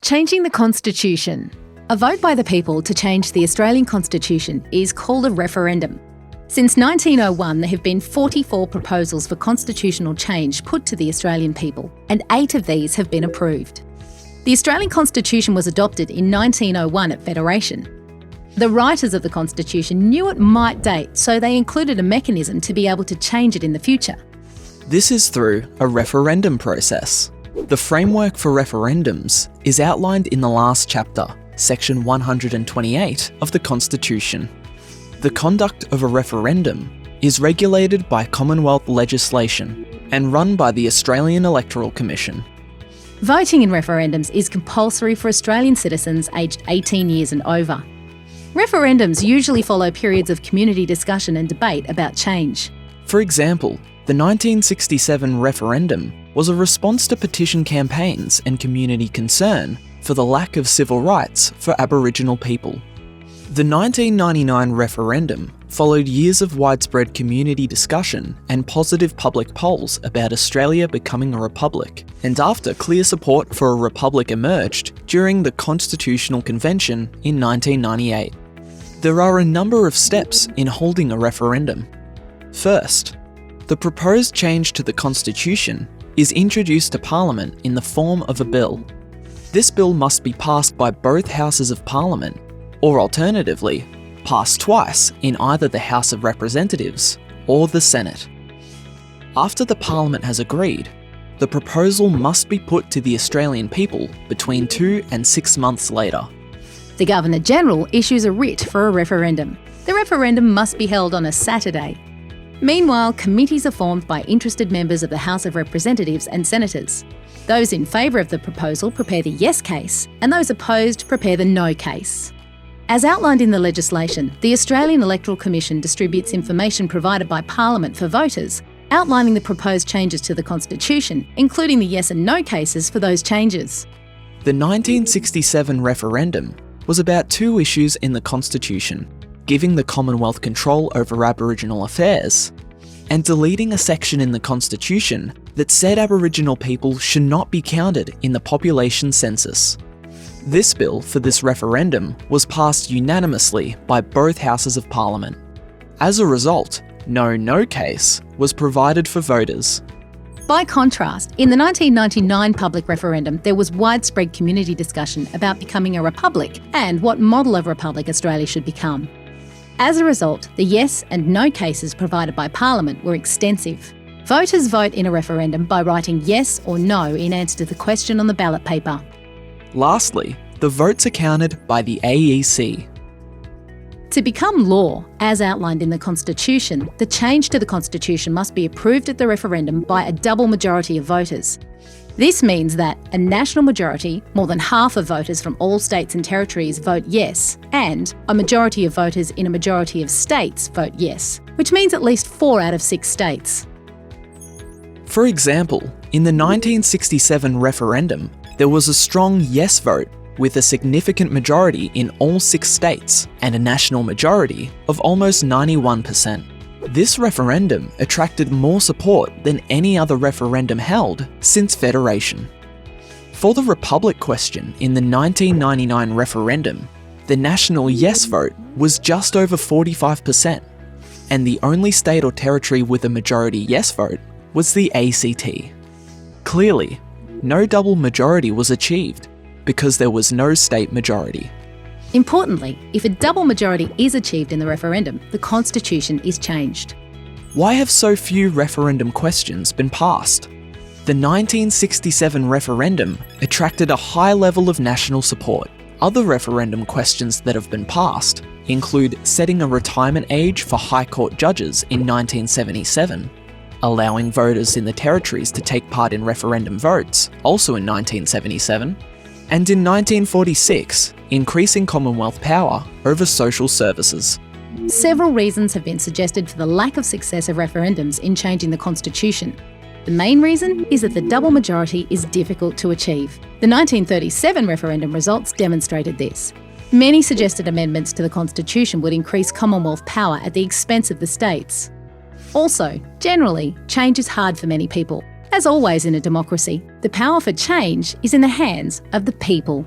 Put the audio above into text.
Changing the Constitution. A vote by the people to change the Australian Constitution is called a referendum. Since 1901, there have been 44 proposals for constitutional change put to the Australian people, and 8 of these have been approved. The Australian Constitution was adopted in 1901 at Federation. The writers of the Constitution knew it might date, so they included a mechanism to be able to change it in the future. This is through a referendum process. The framework for referendums is outlined in the last chapter, Section 128 of the Constitution. The conduct of a referendum is regulated by Commonwealth legislation and run by the Australian Electoral Commission. Voting in referendums is compulsory for Australian citizens aged 18 years and over. Referendums usually follow periods of community discussion and debate about change. For example, the 1967 referendum was a response to petition campaigns and community concern for the lack of civil rights for Aboriginal people. The 1999 referendum followed years of widespread community discussion and positive public polls about Australia becoming a republic, and after clear support for a republic emerged during the Constitutional Convention in 1998. There are a number of steps in holding a referendum. First, the proposed change to the Constitution is introduced to Parliament in the form of a bill. This bill must be passed by both Houses of Parliament, or alternatively, passed twice in either the House of Representatives or the Senate. After the Parliament has agreed, the proposal must be put to the Australian people between 2 and 6 months later. The Governor-General issues a writ for a referendum. The referendum must be held on a Saturday. Meanwhile, committees are formed by interested members of the House of Representatives and Senators. Those in favour of the proposal prepare the yes case, and those opposed prepare the no case. As outlined in the legislation, the Australian Electoral Commission distributes information provided by Parliament for voters, outlining the proposed changes to the Constitution, including the yes and no cases for those changes. The 1967 referendum was about 2 issues in the Constitution: giving the Commonwealth control over Aboriginal affairs, and deleting a section in the Constitution that said Aboriginal people should not be counted in the population census. This bill for this referendum was passed unanimously by both Houses of Parliament. As a result, no case was provided for voters. By contrast, in the 1999 public referendum, there was widespread community discussion about becoming a republic and what model of republic Australia should become. As a result, the yes and no cases provided by Parliament were extensive. Voters vote in a referendum by writing yes or no in answer to the question on the ballot paper. Lastly, the votes are counted by the AEC. To become law, as outlined in the Constitution, the change to the Constitution must be approved at the referendum by a double majority of voters. This means that a national majority, more than half of voters from all states and territories, vote yes, and a majority of voters in a majority of states vote yes, which means at least 4 out of 6 states. For example, in the 1967 referendum, there was a strong yes vote with a significant majority in all 6 states and a national majority of almost 91%. This referendum attracted more support than any other referendum held since Federation. For the Republic question in the 1999 referendum, the national yes vote was just over 45%, and the only state or territory with a majority yes vote was the ACT. Clearly, no double majority was achieved because there was no state majority. Importantly, if a double majority is achieved in the referendum, the Constitution is changed. Why have so few referendum questions been passed? The 1967 referendum attracted a high level of national support. Other referendum questions that have been passed include setting a retirement age for High Court judges in 1977, allowing voters in the territories to take part in referendum votes, also in 1977, and in 1946, increasing Commonwealth power over social services. Several reasons have been suggested for the lack of success of referendums in changing the Constitution. The main reason is that the double majority is difficult to achieve. The 1937 referendum results demonstrated this. Many suggested amendments to the Constitution would increase Commonwealth power at the expense of the states. Also, generally, change is hard for many people. As always in a democracy, the power for change is in the hands of the people.